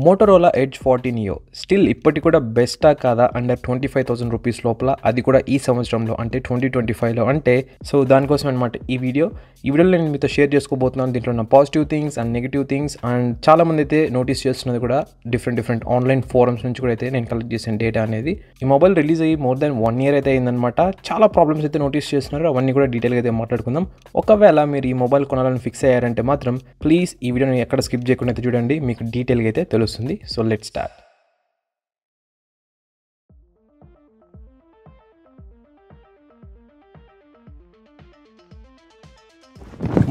Motorola edge 40 neo still ఇప్పటికి కూడా బెస్టా కాదా అండర్ 25,000 రూపీస్ లోపల, అది కూడా ఈ సంవత్సరంలో అంటే 2025లో అంటే. సో దానికోసం అనమాట ఈ వీడియోలో నేను మీతో షేర్ చేసుకోబోతున్నాను. దీంట్లో ఉన్న positive things and negative things, and చాలామంది అయితే నోటీస్ చేస్తున్నది కూడా డిఫరెంట్ ఆన్లైన్ ఫోరమ్స్ నుంచి కూడా అయితే నేను కలెక్ట్ చేసిన డేటా అనేది. ఈ మొబైల్ రిలీజ్ అయ్యి మోర్ దెన్ 1 year అయితే అయిందనమాట. చాలా ప్రాబ్లమ్స్ అయితే నోటీస్ చేస్తున్నారు, అవన్నీ కూడా డీటెయిల్గా అయితే మాట్లాడుకుందాం. ఒకవేళ మీరు ఈ మొబైల్ కొనాలని ఫిక్స్ అయ్యారంటే మాత్రం ప్లీజ్ ఈ వీడియోని ఎక్కడ స్కిప్ చేయకుండా అయితే చూడండి, మీకు డీటెయిల్గా అయితే తెలుస్తుంది. So let's start.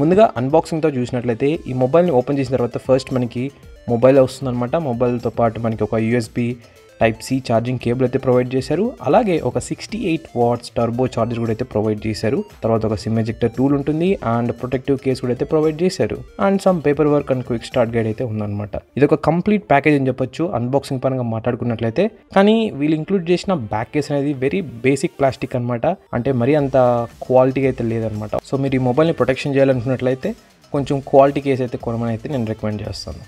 ముందుగా అన్బాక్సింగ్తో చూసినట్లయితే ఈ మొబైల్ని ఓపెన్ చేసిన తర్వాత ఫస్ట్ మనకి మొబైల్ వస్తుందన్నమాట. మొబైల్తో పాటు మనకి ఒక USB Type-C ఛార్జింగ్ కేబుల్ అయితే ప్రొవైడ్ చేశారు. అలాగే ఒక 68 watts టర్బో ఛార్జర్ కూడా అయితే ప్రొవైడ్ చేశారు. తర్వాత ఒక సిమ్ ఎజెక్టర్ టూల్ ఉంటుంది అండ్ ప్రొటెక్టివ్ కేస్ కూడా అయితే ప్రొవైడ్ చేశారు. And some paper work and quick start guide అయితే ఉందన్నమాట. ఇది ఒక కంప్లీట్ ప్యాకేజ్ అని చెప్పొచ్చు అన్బాక్సింగ్ పరంగా మాట్లాడుకున్నట్లయితే. కానీ వీళ్ళు ఇంక్లూడ్ చేసిన బ్యాక్ కేస్ అనేది వెరీ బేసిక్ ప్లాస్టిక్ అనమాట. అంటే మరీ అంత క్వాలిటీగా అయితే లేదనమాట. సో మీరు ఈ మొబైల్ని ప్రొటెక్షన్ చేయాలనుకున్నట్లయితే కొంచెం క్వాలిటీ కేస్ అయితే కొనమని అయితే నేను రికమెండ్ చేస్తాను.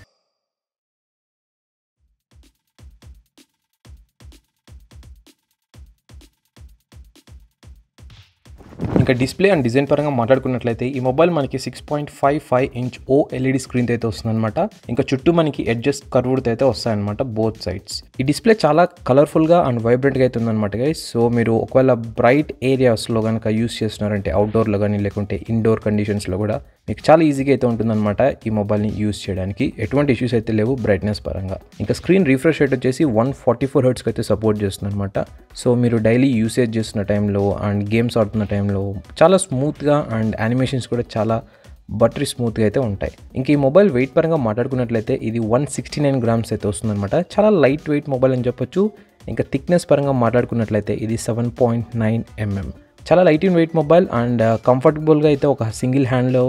ఇంకా డిస్ప్లే అండ్ డిజైన్ పరంగా మాట్లాడుకున్నట్లయితే ఈ మొబైల్ మనకి 6.55 inch OLED స్క్రీన్ అయితే వస్తుందన్నమాట. ఇంకా చుట్టూ మనకి ఎడ్జెస్ కర్వ్డ్ అయితే వస్తాయన్నమాట బోత్ సైడ్స్. ఈ డిస్ప్లే చాలా కలర్ఫుల్గా అండ్ వైబ్రెంట్గా అయితే ఉందన్నమాట గైస్. సో మీరు ఒకవేళ బ్రైట్ ఏరియాస్లో కనుక యూస్ చేస్తున్నారంటే అవుట్డోర్లో కానీ లేకుంటే ఇండోర్ కండిషన్స్లో కూడా మీకు చాలా ఈజీగా అయితే ఉంటుందన్నమాట ఈ మొబైల్ని యూస్ చేయడానికి. ఎటువంటి ఇష్యూస్ అయితే లేవు బ్రైట్నెస్ పరంగా. ఇంకా స్క్రీన్ రిఫ్రెష్ రేట్ వచ్చేసి 144 Hz అయితే సపోర్ట్ చేస్తుంది అనమాట. సో మీరు డైలీ యూసేజ్ చేస్తున్న టైంలో అండ్ గేమ్స్ ఆడుతున్న టైంలో చాలా స్మూత్గా అండ్ యానిమేషన్స్ కూడా చాలా బటరీ స్మూత్గా అయితే ఉంటాయి. ఇంక ఈ మొబైల్ వెయిట్ పరంగా మాట్లాడుకున్నట్లయితే ఇది 169 grams అయితే వస్తుందన్నమాట. చాలా లైట్ వెయిట్ మొబైల్ అని చెప్పొచ్చు. ఇంకా థిక్నెస్ పరంగా మాట్లాడుకున్నట్లయితే ఇది 7.9 mm. చాలా light in weight mobile and కంఫర్టబుల్గా అయితే ఒక సింగిల్ హ్యాండ్లో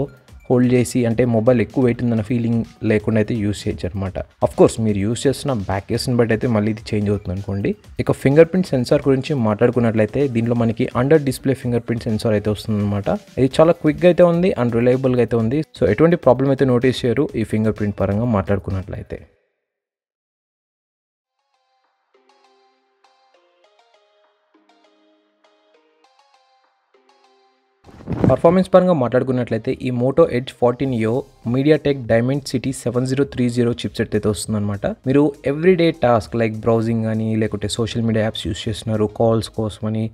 హోల్డ్ చేసి, అంటే మొబైల్ ఎక్కువ వెయిట్ ఉందన్న ఫీలింగ్ లేకుండా అయితే యూస్ చేయొచ్చు అనమాట. అఫ్కోర్స్ మీరు యూస్ చేస్తున్న బ్యాక్ కేస్ని బట్టి అయితే మళ్ళీ ఇది చేంజ్ అవుతుంది అనుకోండి. ఇక ఫింగర్ ప్రింట్ సెన్సార్ గురించి మాట్లాడుకున్నట్లయితే దీంట్లో మనకి under display finger print censor అయితే వస్తుందన్నమాట. ఇది చాలా క్విక్గా అయితే ఉంది అండ్ రిలయబుల్గా అయితే ఉంది. సో ఎటువంటి ప్రాబ్లం అయితే నోటీస్ చేయరు ఈ ఫింగర్ ప్రింట్ పరంగా మాట్లాడుకున్నట్లయితే. పర్ఫార్మెన్స్ పరంగా మాట్లాడుకున్నట్లయితే ఈ Moto Edge 40 Neo MediaTek Dimensity 7030 chipset అయితే వస్తుందన్నమాట. మీరు ఎవ్రీడే టాస్క్ లైక్ బ్రౌజింగ్ కానీ లేకుంటే సోషల్ మీడియా యాప్స్ యూస్ చేస్తున్నారు కాల్స్ కోసమని,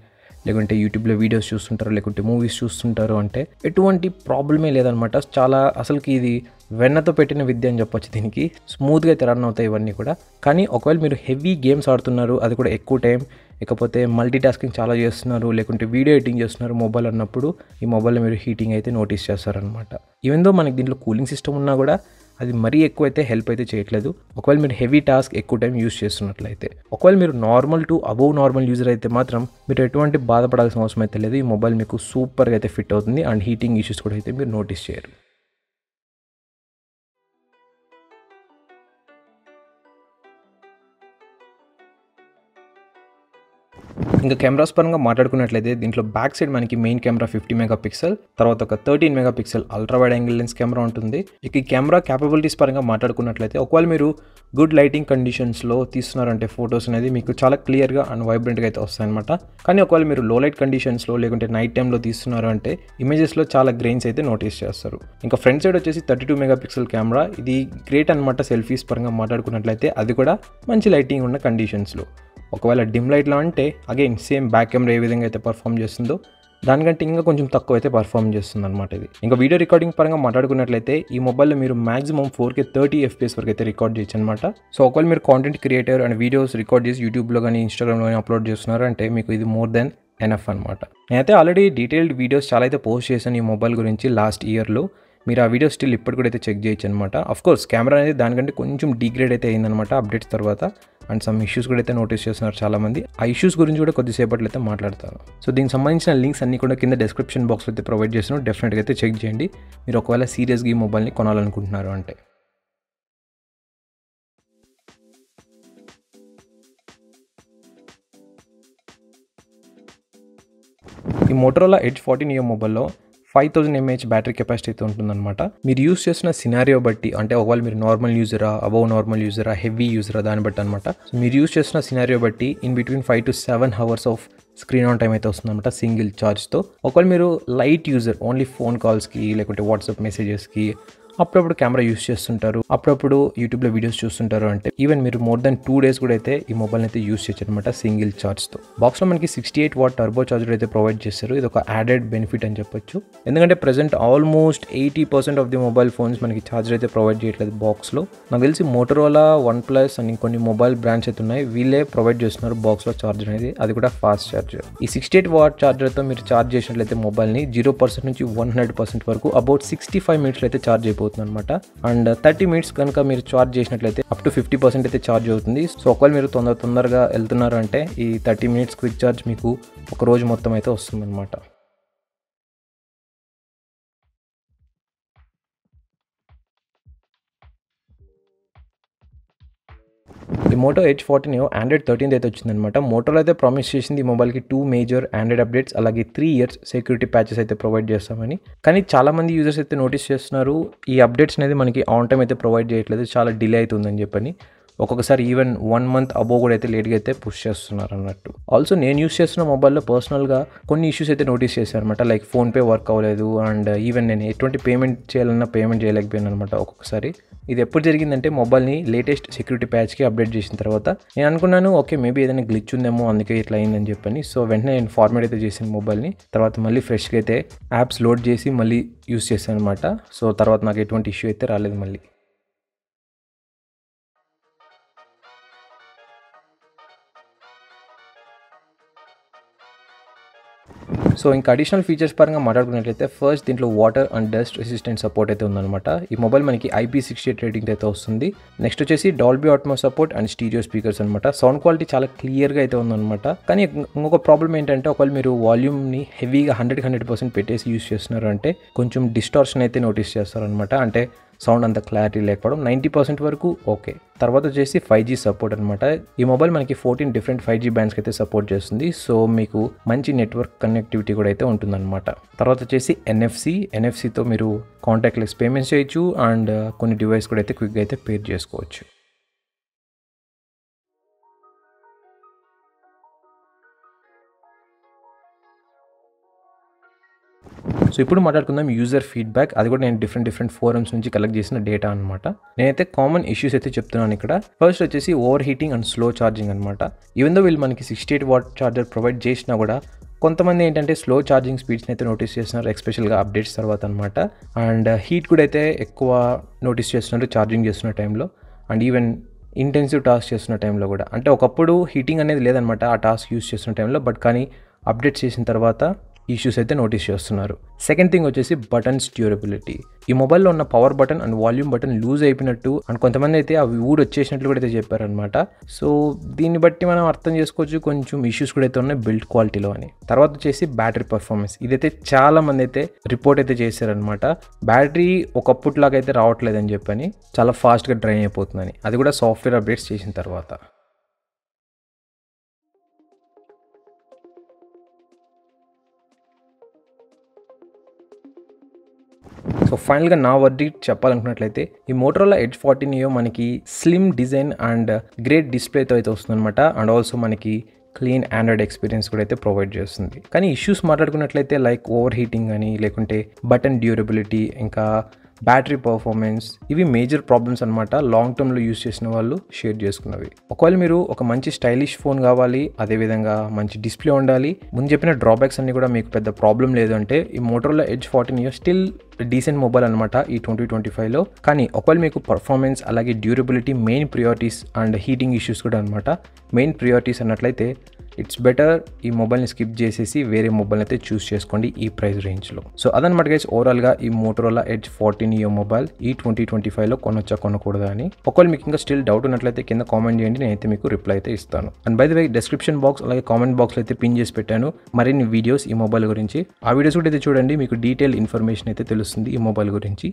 లేకుంటే యూట్యూబ్లో వీడియోస్ చూస్తుంటారు లేకుంటే మూవీస్ చూస్తుంటారు అంటే ఎటువంటి ప్రాబ్లమే లేదనమాట. చాలా అసలుకి ఇది వెన్నతో పెట్టిన విద్య అని చెప్పొచ్చు. దీనికి స్మూత్గా అయితే రన్ అవుతాయి ఇవన్నీ కూడా. కానీ ఒకవేళ మీరు హెవీ గేమ్స్ ఆడుతున్నారు, అది కూడా ఎక్కువ టైం, ఇకపోతే మల్టీ టాస్కింగ్ చాలా చేస్తున్నారు లేకుంటే వీడియో ఎడిటింగ్ చేస్తున్నారు మొబైల్ అన్నప్పుడు ఈ మొబైల్లో మీరు హీటింగ్ అయితే నోటీస్ చేస్తారనమాట. ఈవెన్ దో మనకి దీంట్లో కూలింగ్ సిస్టమ్ ఉన్నా కూడా అది మరీ ఎక్కువ అయితే హెల్ప్ అయితే చేయట్లేదు ఒకవేళ మీరు హెవీ టాస్క్ ఎక్కువ టైం యూస్ చేస్తున్నట్లయితే. ఒకవేళ మీరు normal to above normal user అయితే మాత్రం మీరు ఎటువంటి బాధపడాల్సిన అవసరం అయితే లేదు. ఈ మొబైల్ మీకు సూపర్గా అయితే ఫిట్ అవుతుంది అండ్ హీటింగ్ ఇష్యూస్ కూడా అయితే మీరు నోటీస్ చేయరు. ఇంకా కెమెరాస్ పరంగా మాట్లాడుకున్నట్లయితే దీంట్లో బ్యాక్ సైడ్ మనకి మెయిన్ కెమెరా 50 MP, తర్వాత ఒక 13 MP ultra wide angle lens camera ఉంటుంది. ఇక ఈ కెమెరా క్యాపబిలిటీస్ పరంగా మాట్లాడుకున్నట్లయితే ఒకవేళ మీరు గుడ్ లైటింగ్ కండిషన్స్లో తీస్తున్నారంటే ఫొటోస్ అనేది మీకు చాలా క్లియర్గా అండ్ వైబ్రెంట్గా అయితే వస్తాయన్నమాట. కానీ ఒకవేళ మీరు లో లైట్ కండిషన్స్లో లేకుంటే నైట్ టైంలో తీస్తున్నారు అంటే ఇమేజెస్లో చాలా గ్రెయిన్స్ అయితే నోటీస్ చేస్తారు. ఇంకా ఫ్రంట్ సైడ్ వచ్చేసి 32 MP కెమెరా. ఇది గ్రేట్ అనమాట సెల్ఫీస్ పరంగా మాట్లాడుకున్నట్లయితే, అది కూడా మంచి లైటింగ్ ఉన్న కండిషన్స్లో. ఒకవేళ డిమ్ లైట్లో అంటే అగైన్ సేమ్ బ్యాక్ కెమెరా ఏ విధంగా అయితే పర్ఫామ్ చేస్తుందో దానికంటే ఇంకా కొంచెం తక్కువ అయితే పర్ఫామ్ చేస్తుంది అనమాట ఇది. ఇంకా వీడియో రికార్డింగ్ పరంగా మాట్లాడుకున్నట్లయితే ఈ మొబైల్లో మీరు మాక్సిమం 4K 30 FPS వరకు అయితే రికార్డ్ చేయొచ్చు అనమాట. సో ఒకవేళ మీరు content creator and videos record చేసి యూట్యూబ్లో కానీ ఇన్స్టాగ్రామ్లో కానీ అప్లోడ్ చేస్తున్నారు అంటే మీకు ఇది మోర్ దెన్ ఎనఫ్ అనమాట. నేనైతే ఆల్రెడీ డీటెయిల్డ్ వీడియోస్ చాలా అయితే పోస్ట్ చేశాను ఈ మొబైల్ గురించి లాస్ట్ ఇయర్లో. మీరు ఆ వీడియో స్టిల్ ఇప్పటి కూడా అయితే చెక్ చేయొచ్చు అనమాట. అఫ్కోర్స్ కెమెరా అనేది దానికంటే కొంచెం డిగ్రేడ్ అయితే అయిందనమాట అప్డేట్స్ తర్వాత, అండ్ సమ్ ఇష్యూస్ కూడా అయితే నోటీస్ చేస్తున్నారు చాలామంది. ఆ ఇష్యూస్ గురించి కూడా కొద్దిసేపట్లో అయితే మాట్లాడతాను. సో దీనికి సంబంధించిన లింక్స్ అన్ని కూడా కింద డిస్క్రిప్షన్ బాక్స్లో అయితే ప్రొవైడ్ చేస్తున్నాను. డెఫినెట్గా అయితే చెక్ చేయండి మీరు ఒకవేళ సీరియస్గా ఈ మొబైల్ని కొనాలనుకుంటున్నారు అంటే. ఈ మోటరోలా ఎడ్జ్ 40 నియో మొబైల్లో 5000 mAh బ్యాటరీ కెపాసిటీ అయితే ఉంటుందన్నమాట. మీరు యూస్ చేసిన సినారియో బట్టి, అంటే ఒకవేళ మీరు నార్మల్ యూజరా, అబవ్ నార్మల్ యూజరా, హెవీ యూజరా, దాన్ని బట్టి అనమాట. మీరు యూస్ చేసిన సినారియో బట్టి in between 5 to 7 hours off screen on time అయితే వస్తుందన్నమాట సింగిల్ ఛార్జ్తో. ఒకవేళ మీరు లైట్ యూజర్, ఓన్లీ ఫోన్ కాల్స్కి లేకుంటే వాట్సాప్ మెసేజెస్కి అప్పుడప్పుడు కెమెరా యూస్ చేస్తుంటారు, అప్పుడప్పుడు యూట్యూబ్లో వీడియోస్ చూస్తుంటారు అంటే ఈవెన్ మీరు మోర్ దెన్ 2 days కూడా అయితే ఈ మొబైల్ అయితే యూస్ చేయొచ్చు అనమాట సింగిల్ ఛార్జ్తో. బాక్స్లో మనకి 68W టర్బో చార్జర్ అయితే ప్రొవైడ్ చేస్తారు. ఇది ఒక యాడెడ్ బెనిఫిట్ అని చెప్పొచ్చు. ఎందుకంటే present almost 80% of the mobile phones మనకి ఛార్జర్ అయితే ప్రొవైడ్ చేయట్లేదు బాక్స్లో. నాకు తెలిసి మోటరోలా, వన్ ప్లస్ అని కొన్ని మొబైల్ బ్రాండ్స్ అయితే ఉన్నాయి, వీళ్ళే ప్రొవైడ్ చేస్తున్నారు బాక్స్లో ఛార్జర్ అనేది, అది కూడా ఫాస్ట్ ఛార్జర్. ఈ 68W ఛార్జర్తో మీరు ఛార్జ్ చేసినట్లయితే మొబైల్ని 0% నుంచి 100% వరకు అబౌట్ 65 minutes అయితే ఛార్జ్ అయిపోతుంది అనమాట. అండ్ 30 minutes కనుక మీరు ఛార్జ్ చేసినట్లయితే అప్ టు 50% అయితే ఛార్జ్ అవుతుంది. సో ఒకవేళ మీరు తొందరగా వెళ్తున్నారు అంటే ఈ 30 minutes క్విక్ ఛార్జ్ మీకు ఒక రోజు మొత్తం అయితే వస్తుంది అనమాట. ఈ మోటో Edge 14 Neo Android 13 అయితే వచ్చిందనమాట. మోటోలో అయితే ప్రామిస్ చేసింది ఈ మొబైల్కి 2 మేజర్ ఆండ్రాయిడ్ అప్డేట్స్, అలాగే 3 years సెక్యూరిటీ ప్యాచెస్ అయితే ప్రొవైడ్ చేస్తామని. కానీ చాలామంది యూజర్స్ అయితే నోటీస్ చేస్తున్నారు ఈ అప్డేట్స్ అనేది మనకి ఆన్ టైం అయితే ప్రొవైడ్ చేయట్లేదు, చాలా డిలే అవుతుందని చెప్పని. ఒక్కొక్కసారి ఈవెన్ 1 month అబోవ్ కూడా అయితే లేట్గా అయితే పుష్ చేస్తున్నారు అన్నట్టు. ఆల్సో నేను యూస్ చేస్తున్న మొబైల్లో పర్సనల్గా కొన్ని ఇష్యూస్ అయితే నోటీస్ చేశాను అనమాట. లైక్ ఫోన్పే వర్క్ అవ్వలేదు, అండ్ ఈవెన్ నేను ఎటువంటి పేమెంట్ చేయాలన్నా పేమెంట్ చేయలేకపోయాను అనమాట ఒక్కొక్కసారి. ఇది ఎప్పుడు జరిగిందంటే మొబైల్ని లేటెస్ట్ సెక్యూరిటీ ప్యాచ్కి అప్డేట్ చేసిన తర్వాత నేను అనుకున్నాను ఓకే మేబీ ఏదైనా గ్లిచ్ ఉందేమో అందుకే ఇట్లా అయిందని చెప్పని. సో వెంటనే నేను ఫార్మేట్ అయితే చేసాను మొబైల్ని, తర్వాత మళ్ళీ ఫ్రెష్గా అయితే యాప్స్ లోడ్ చేసి మళ్ళీ యూస్ చేశాను అనమాట. సో తర్వాత నాకు ఎటువంటి ఇష్యూ అయితే రాలేదు మళ్ళీ. సో ఇంకా అడిషనల్ ఫీచర్స్ పరంగా మాట్లాడుకున్నట్లయితే ఫస్ట్ దీంట్లో water and dust resistant support అయితే ఉందన్నమాట. ఈ మొబైల్ మనకి IP68 రేటింగ్ అయితే వస్తుంది. నెక్స్ట్ వచ్చేసి Dolby Atmos support and stereo speakers అనమాట. సౌండ్ క్వాలిటీ చాలా క్లియర్గా అయితే ఉందన్నమాట. కానీ ఇంకొక ప్రాబ్లం ఏంటంటే ఒకవేళ మీరు వాల్యూమ్ని హెవీగా 100% పెట్టేసి యూస్ చేస్తున్నారు అంటే కొంచెం డిస్టార్షన్ అయితే నోటీస్ చేస్తారనమాట. అంటే సౌండ్ అంత క్లారిటీ లేకపోవడం. 90% వరకు ఓకే. తర్వాత వచ్చేసి 5G సపోర్ట్ అనమాట. ఈ మొబైల్ మనకి 14 డిఫరెంట్ 5G బ్యాండ్స్కి అయితే సపోర్ట్ చేస్తుంది. సో మీకు మంచి నెట్వర్క్ కనెక్టివిటీ కూడా అయితే ఉంటుందన్నమాట. తర్వాత వచ్చేసి ఎన్ఎఫ్సితో మీరు కాంటాక్ట్లెస్ పేమెంట్స్ చేయొచ్చు, అండ్ కొన్ని డివైస్ కూడా అయితే క్విక్గా అయితే పేర్ చేసుకోవచ్చు. సో ఇప్పుడు మాట్లాడుకుందాం యూజర్ ఫీడ్బ్యాక్. అది కూడా నేను డిఫరెంట్ ఫోరమ్స్ నుంచి కలెక్ట్ చేసిన డేటా అనమాట. నేనైతే కామన్ ఇష్యూస్ అయితే చెప్తున్నాను ఇక్కడ. ఫస్ట్ వచ్చేసి over heating and slow charging అనమాట. ఈవెన్ దో వీళ్ళు మనకి 68W ఛార్జర్ ప్రొవైడ్ చేసినా కూడా కొంతమంది ఏంటంటే స్లో ఛార్జింగ్ స్పీడ్స్ని అయితే నోటీస్ చేస్తున్నారు, ఎస్పెషల్గా అప్డేట్స్ తర్వాత అనమాట. అండ్ హీట్ కూడా అయితే ఎక్కువ నోటీస్ చేస్తున్నారు ఛార్జింగ్ చేస్తున్న టైంలో, అండ్ ఈవెన్ ఇంటెన్సివ్ టాస్క్ చేస్తున్న టైంలో కూడా. అంటే ఒకప్పుడు హీటింగ్ అనేది లేదనమాట ఆ టాస్క్ యూస్ చేస్తున్న టైంలో, బట్ కానీ అప్డేట్స్ చేసిన తర్వాత ఇష్యూస్ అయితే నోటీస్ చేస్తున్నారు. సెకండ్ థింగ్ వచ్చేసి బటన్స్ డ్యూరబిలిటీ. ఈ మొబైల్లో ఉన్న power button and volume button loose అయిపోయినట్టు అండ్ కొంతమంది అయితే అవి వచ్చేసినట్లు కూడా అయితే చెప్పారనమాట. సో దీన్ని బట్టి మనం అర్థం చేసుకోవచ్చు కొంచెం ఇష్యూస్ కూడా అయితే ఉన్నాయి బిల్డ్ క్వాలిటీలో అని. తర్వాత వచ్చేసి బ్యాటరీ పర్ఫార్మెన్స్. ఇదైతే చాలా మంది అయితే రిపోర్ట్ అయితే చేశారనమాట. బ్యాటరీ ఒకప్పుట్లాగా అయితే రావట్లేదని చెప్పని, చాలా ఫాస్ట్గా డ్రైన్ అయిపోతుందని. అది కూడా సాఫ్ట్వేర్ అప్డేట్స్ చేసిన తర్వాత. సో ఫైనల్గా నా వర్డిక్ట్ చెప్పాలనుకున్నట్లయితే ఈ మోటరోలా Edge 14 Neo మనకి స్లిమ్ డిజైన్ అండ్ గ్రేట్ డిస్ప్లేతో అయితే వస్తుందన్నమాట. అండ్ ఆల్సో మనకి క్లీన్ ఆండ్రాయిడ్ ఎక్స్పీరియన్స్ కూడా అయితే ప్రొవైడ్ చేస్తుంది. కానీ ఇష్యూస్ మాట్లాడుకున్నట్లయితే లైక్ ఓవర్ హీటింగ్ అని, లేకుంటే బటన్ డ్యూరబిలిటీ, ఇంకా బ్యాటరీ పర్ఫార్మెన్స్, ఇవి మేజర్ ప్రాబ్లమ్స్ అనమాట లాంగ్ టర్మ్లో యూస్ చేసిన వాళ్ళు షేర్ చేసుకున్నవి. ఒకవేళ మీరు ఒక మంచి స్టైలిష్ ఫోన్ కావాలి, అదేవిధంగా మంచి డిస్ప్లే ఉండాలి, ముందు చెప్పిన డ్రాబ్యాక్స్ అన్ని కూడా మీకు పెద్ద ప్రాబ్లం లేదు అంటే ఈ Motorola Edge 14 Neo still decent mobile అనమాట ఈ 2025లో. కానీ ఒకవేళ మీకు పర్ఫార్మెన్స్ అలాగే durability main priorities and heating issues కూడా అనమాట మెయిన్ ప్రియారిటీస్ అన్నట్లయితే ఇట్స్ బెటర్ ఈ మొబైల్ని స్కిప్ చేసేసి వేరే మొబైల్ అయితే చూస్ చేసుకోండి ఈ ప్రైస్ రేంజ్లో. సో అదనమాట గైస్ ఓవరాల్గా ఈ మోటరోలా Edge 14 Neo మొబైల్ ఈ 2025లో కొనొచ్చా కొనకూడదా అని. ఒకవేళ మీకు ఇంకా స్టిల్ డౌట్ ఉన్నట్లయితే కింద కామెంట్ చేయండి, నేనైతే మీకు రిప్లై అయితే ఇస్తాను. And by the way description box అలాగే కామెంట్ బాక్స్లో అయితే పిన్ చేసి పెట్టాను మరిన్ని వీడియోస్ ఈ మొబైల్ గురించి. ఆ వీడియోస్ కూడా అయితే చూడండి, మీకు డీటెయిల్ ఇన్ఫర్మేషన్ అయితే తెలుస్తుంది ఈ మొబైల్ గురించి.